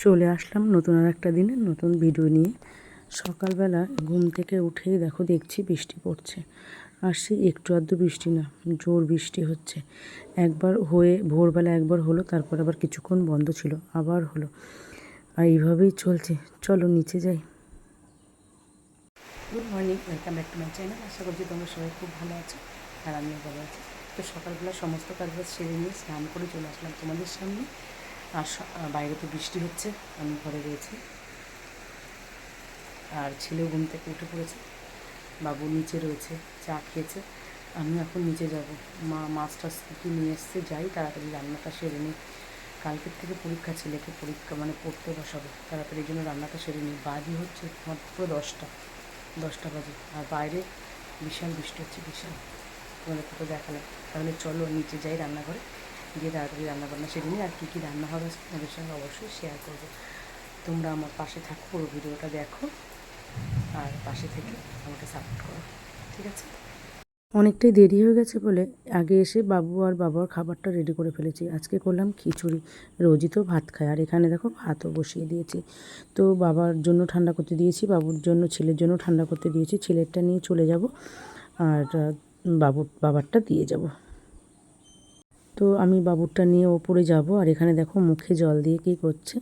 চলে আসলাম নতুন আর একটা দিনে নতুন ভিডিও নিয়ে। সকালবেলা ঘুম থেকে উঠেই দেখছি বৃষ্টি পড়ছে। আর সে একটু আধটু বৃষ্টি না, জোর বৃষ্টি হচ্ছে। একবার হয়ে ভোরবেলা একবার হলো, তারপর আবার কিছুক্ষণ বন্ধ ছিল, আবার হলো। আর এইভাবেই চলছে। চলো নিচে যাই। Good morning, welcome back to my channel. আশা করছি তোমরা সবাই খুব ভালো আছো আর আমিও ভালো আছি। তো সকালবেলা সমস্ত কাজবাজ সেরে নিয়ে স্নান করে চলে আসলাম তোমাদের সামনে। আর বাইরে তো বৃষ্টি হচ্ছে, আমি ঘরে রয়েছি। আর ছেলেও ঘুম থেকে উঠে পড়েছে, বাবু নিচে রয়েছে, চা খেয়েছে। আমি এখন নিচে যাব। মা মাছ টাছ কী নিয়ে এসছে, যাই তাড়াতাড়ি রান্নাটা সেরে নিই। কালকের থেকে পরীক্ষা, ছেলেকে পরীক্ষা মানে পড়তে বসাবো, তাড়াতাড়ি জন্য রান্নাটা সেরে নিই। বাজি হচ্ছে মাত্র 10টা বাজে, আর বাইরে বিশাল বৃষ্টি হচ্ছে, বিশাল। তোমাদের তো দেখালাম। তাহলে চলো নিচে যাই রান্নাঘরে, গিয়ে তাড়াতাড়ি রান্নাবান্না সেরে নিই। আর কী কী রান্না হবে তোমাদের সঙ্গে অবশ্যই শেয়ার করবো। তোমরা আমার পাশে থাকো, পুরো ভিডিওটা দেখো আর পাশে থেকে আমাকে সাপোর্ট করো, ঠিক আছে? অনেকটাই দেরি হয়ে গেছে বলে আগে এসে বাবু আর বাবার খাবারটা রেডি করে ফেলেছি। আজকে করলাম খিচুড়ি, রোজই তো ভাত খায়। আর এখানে দেখো ভাতও বসিয়ে দিয়েছি। তো বাবার জন্য ঠান্ডা করতে দিয়েছি, বাবুর জন্য, ছেলের জন্য ঠান্ডা করতে দিয়েছি। ছেলেরটা নিয়ে চলে যাব আর বাবারটা দিয়ে যাব। তো আমি বাবুরটা নিয়ে ওপরে যাব। আর এখানে দেখো মুখে জল দিয়ে কী করছে,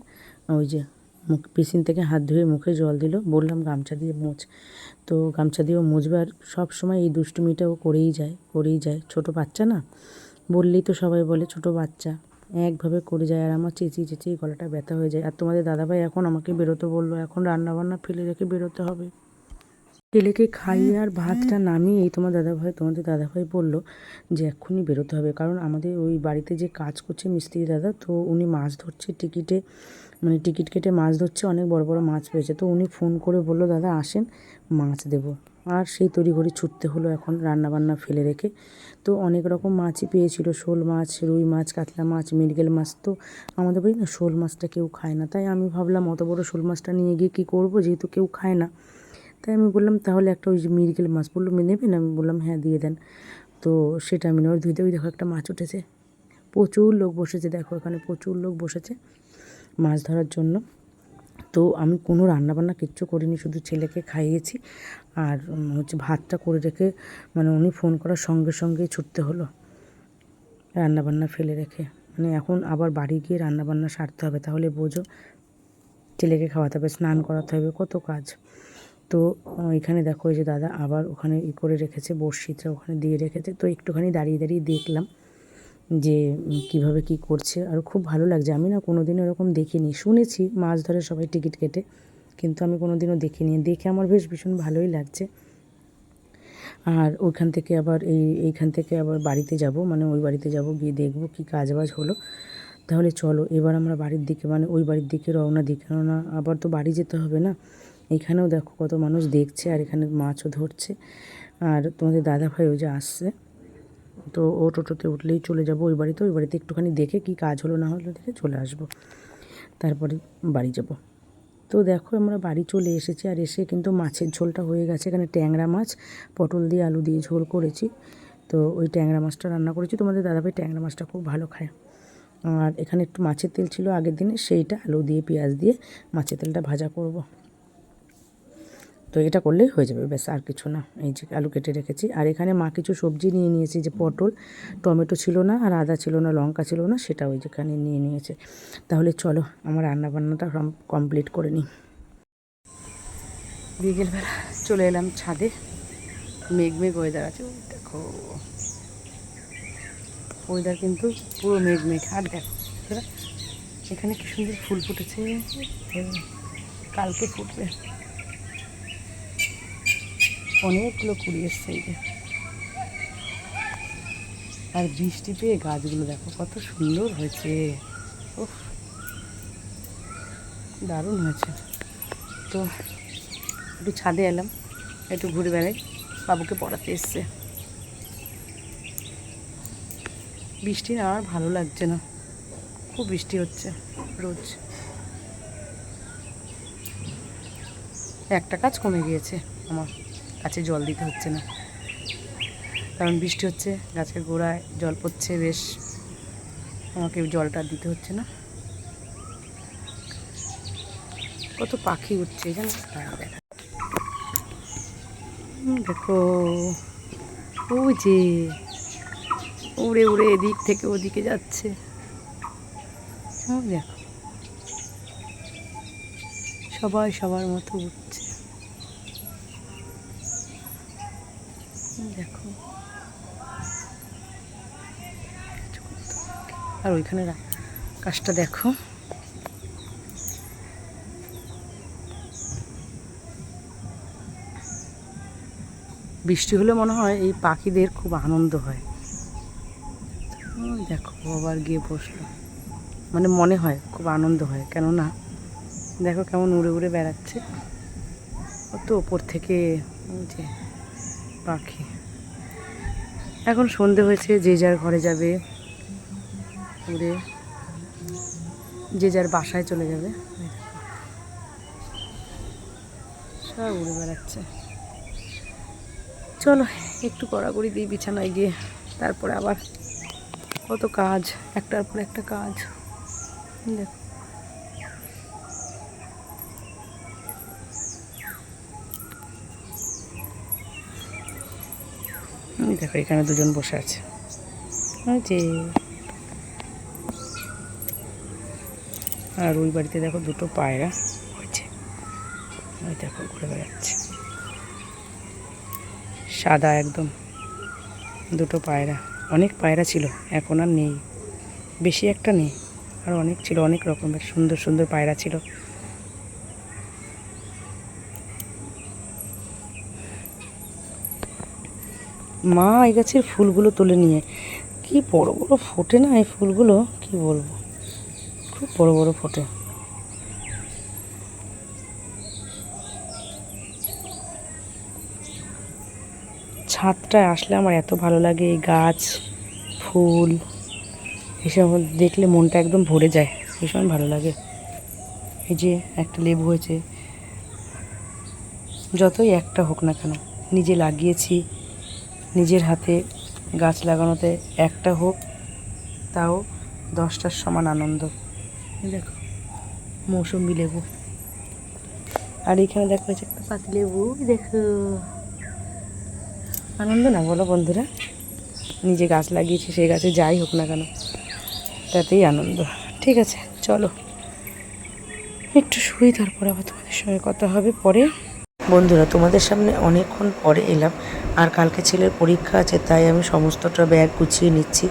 ওই যে মুখ পেছন থেকে হাত ধুয়ে মুখে জল দিল। বললাম গামছা দিয়ে মুছ, তো গামছা দিয়েও মুছবে। আর সব সময় এই দুষ্টুমিটাও করেই যায়। ছোটো বাচ্চা না, বললেই তো সবাই বলে ছোটো বাচ্চা, একভাবে করে যায়। আর আমার চেঁচিয়ে গলাটা ব্যথা হয়ে যায়। আর তোমাদের দাদাভাই এখন আমাকে বেরোতে বললো, এখন রান্নাবান্না ফেলে রেখে বেরোতে হবে। ছেলেকে খাইয়ে আর ভাতটা নামিয়েই তোমাদের দাদাভাই বলল যে এক্ষুনি বেরোতে হবে। কারণ আমাদের ওই বাড়িতে যে কাজ করছে মিস্ত্রি দাদা, তো উনি মাছ ধরছে টিকিট কেটে মাছ ধরছে, অনেক বড় বড় মাছ পেয়েছে। তো উনি ফোন করে বলল, দাদা আসেন, মাছ দেবো। আর সেই তড়িঘড়ি ছুটতে হলো এখন রান্নাবান্না ফেলে রেখে। তো অনেক রকম মাছই পেয়েছিল, শোল মাছ, রুই মাছ, কাতলা মাছ, মৃগেল মাছ। তো আমাদের বাড়ি না শোল মাছটা কেউ খায় না, তাই আমি ভাবলাম অত বড় শোল মাছটা নিয়ে গিয়ে কী করবো, যেহেতু কেউ খায় না। তাই আমি বললাম তাহলে একটা ওই যে মৃগেল মাছ, বললো নেবেন? আমি বললাম হ্যাঁ দিয়ে দেন। তো সেটা আমি ওর ধুইতে, ওই দেখো একটা মাছ উঠেছে। প্রচুর লোক বসেছে, দেখো এখানে প্রচুর লোক বসেছে মাছ ধরার জন্য। তো আমি কোনো রান্নাবান্না কিচ্ছু করিনি, শুধু ছেলেকে খাইয়েছি। আর ভাতটা করে রেখে উনি ফোন করার সঙ্গে সঙ্গেই ছুটতে হলো রান্নাবান্না ফেলে রেখে। এখন আবার বাড়ি গিয়ে রান্নাবান্না সারতে হবে, তাহলে বোঝো ছেলেকে খাওয়াতে হবে, স্নান করাতে হবে, কত কাজ। তো এখানে দেখো এই যে দাদা আবার ওখানে করে রেখেছে, বড়শিটা ওখানে দিয়ে রেখেছে। তো একটুখানি দাঁড়িয়ে দেখলাম যে কিভাবে কি করছে। আর খুব ভালো লাগছে। আমি না কোনো দিনও এরকম দেখিনি, শুনেছি মাছ ধরে সবাই টিকিট কেটে, কিন্তু আমি কোনো দিনও দেখিনি। দেখে আমার বেশ ভীষণ ভালোই লাগছে। আর ওইখান থেকে আবার এইখান থেকে আবার বাড়িতে যাব, ওই বাড়িতে যাব, গিয়ে দেখবো কী কাজবাজ হলো। তাহলে চলো এবার আমরা বাড়ির দিকে ওই বাড়ির দিকে রওনা দিই, কেননা আবার তো বাড়ি যেতে হবে না। এখানেও দেখো কত মানুষ দেখছে, আর এখানে মাছও ধরছে। আর তোমাদের দাদাভাই ওই যে আসছে, তো ও টোটোতে উঠলেই চলে যাব ওই বাড়িতে। ওই বাড়িতে একটুখানি দেখে কি কাজ হলো না হলো দেখে চলে আসব, তারপরে বাড়ি যাব। তো দেখো আমরা বাড়ি চলে এসেছি। আর এসে কিন্তু মাছের ঝোলটা হয়ে গেছে। এখানে ট্যাংরা মাছ পটল দিয়ে আলু দিয়ে ঝোল করেছি। তো ওই ট্যাংরা মাছটা রান্না করেছি। তোমাদের দাদাভাই ট্যাংরা মাছটা খুব ভালো খায়। আর এখানে একটু মাছের তেল ছিল আগের দিনে, সেইটা আলু দিয়ে পেঁয়াজ দিয়ে মাছের তেলটা ভাজা করব। তো এটা করলেই হয়ে যাবে, ব্যাস আর কিছু না। এই যে আলু কেটে রেখেছি। আর এখানে মা কিছু সবজি নিয়ে নিয়েছি, যে পটল, টমেটো ছিল না, আর আদা ছিল না, লঙ্কা ছিল না, সেটা ওই যেখানে নিয়ে নিয়েছে। তাহলে চলো আমার রান্নাবান্নাটা কমপ্লিট করে নিই। বিকেলবেলা চলে এলাম ছাদে, মেঘ ওয়েদার আছে। দেখো ওয়েদার কিন্তু পুরো মেঘ। আর দেখো এখানে কি সুন্দর ফুল ফুটেছে, কালকে ফুটবে। অনেকগুলো কুড়ি এসছে এই যে। আর বৃষ্টি পেয়ে গাছগুলো দেখো কত সুন্দর হয়েছে, উফ দারুণ হয়েছে। তো একটু ছাদে এলাম, একটু ঘুরে বেড়াই, বাবুকে পড়াতে এসছে। বৃষ্টি না আর ভালো লাগছে না, খুব বৃষ্টি হচ্ছে রোজ। একটা কাজ কমে গিয়েছে, আমার গাছে জল দিতে হচ্ছে না, কারণ বৃষ্টি হচ্ছে, গাছের গোড়ায় জল পড়ছে বেশ, আমাকে জলটা দিতে হচ্ছে না। কত পাখি উঠছে জানো। দেখো ওই যে উড়ে উড়ে এদিক থেকে ওদিকে যাচ্ছে। দেখো সবাই সবার মতো উঠছে। দেখো আর ওইখানে আকাশটা দেখো। বৃষ্টি হলে মনে হয় এই পাখিদের খুব আনন্দ হয়। দেখো আবার গিয়ে বসলো, মানে মনে হয় খুব আনন্দ হয়, কেননা দেখো কেমন উড়ে উড়ে বেড়াচ্ছে কত ওপর থেকে যে পাখি। এখন সন্ধে হয়েছে, যে যার ঘরে যাবে, উড়ে যে যার বাসায় চলে যাবে। সব উড়ে বেড়াচ্ছে। চলো একটু কড়াকড়ি দিই বিছানায় গিয়ে, তারপরে আবার কত কাজ, একটার পর একটা কাজ। দেখো দেখো এখানে দুজন বসে আছে, যে আর ওই বাড়িতে দেখো দুটো পায়রা হয়েছে, ওই দেখো ঘুরে বেড়াচ্ছে সাদা একদম দুটো পায়রা। অনেক পায়রা ছিল, এখন আর নেই, বেশি একটা নেই, আর অনেক ছিল, অনেক রকমের সুন্দর সুন্দর পায়রা ছিল। মা এই গাছের ফুলগুলো তুলে নিয়ে, কি বড় বড় ফোটে না এই ফুলগুলো, কি বলবো, খুব বড় বড় ফোটে। ছাদটায় আসলে আমার এত ভালো লাগে, এই গাছ ফুল এসব দেখলে মনটা একদম ভরে যায়, ভীষণ ভালো লাগে। এই যে একটা লেবু হয়েছে, যতই একটা হোক না কেন, নিজে লাগিয়েছি, নিজের হাতে গাছ লাগানোতে একটা হোক তাও 10টার সমান আনন্দ। দেখো মৌসুম্বি লেবু, আর এখানে দেখো হয়েছে একটা পাতি লেবু। দেখো আনন্দ না বলো বন্ধুরা, নিজে গাছ লাগিয়েছি, সেই গাছে যাই হোক না কেন তাতেই আনন্দ। ঠিক আছে চলো একটু শুই, তারপরে আবার তোমাদের সঙ্গে কথা হবে পরে। বন্ধুরা তোমাদের সামনে অনেকক্ষণ পরে এলাম, আর কালকে ছেলের পরীক্ষা আছে, তাই আমি সমস্তটা ব্যাগ গুছিয়ে নিচ্ছি।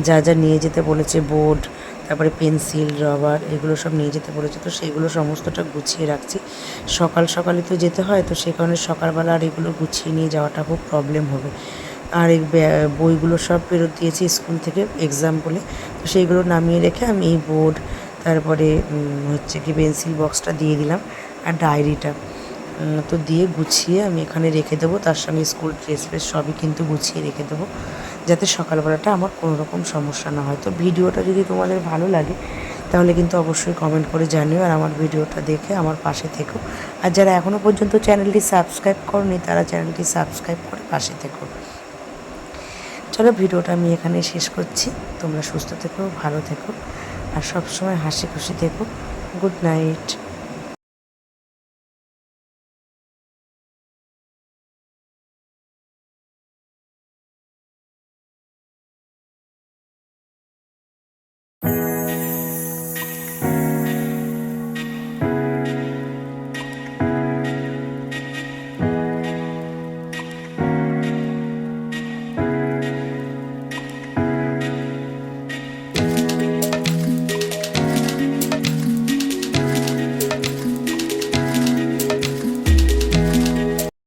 যা যা নিয়ে যেতে বলেছে, বোর্ড, তারপরে পেন্সিল, রবার, এগুলো সব নিয়ে যেতে বলেছে, তো সেগুলো সমস্তটা গুছিয়ে রাখছি। সকাল সকালে তো যেতে হয়, তো সে কারণে সকালবেলা আর এগুলো গুছিয়ে নিয়ে যাওয়াটা খুব প্রবলেম হবে। আর এই বইগুলো সব ফেরত দিয়েছি স্কুল থেকে এক্সাম বলে, তো সেইগুলো নামিয়ে রেখে আমি এই বোর্ড, তারপরে হচ্ছে কি পেন্সিল বক্সটা দিয়ে দিলাম, আর ডায়েরিটা তো দিয়ে গুছিয়ে আমি এখানে রেখে দেবো। তার সঙ্গে স্কুল ড্রেস ফ্রেস সবই কিন্তু গুছিয়ে রেখে দেবো, যাতে সকালবেলাটা আমার কোনো রকম সমস্যা না হয়। তো ভিডিওটা যদি তোমাদের ভালো লাগে তাহলে কিন্তু অবশ্যই কমেন্ট করে জানিও, আর আমার ভিডিওটা দেখে আমার পাশে থেকো। আর যারা এখনও পর্যন্ত চ্যানেলটি সাবস্ক্রাইব করনি তারা চ্যানেলটি সাবস্ক্রাইব করে পাশে থেকো। চলো ভিডিওটা আমি এখানে শেষ করছি। তোমরা সুস্থ থেকো, ভালো থেকো, আর সবসময় হাসি খুশি থেকো। Good night.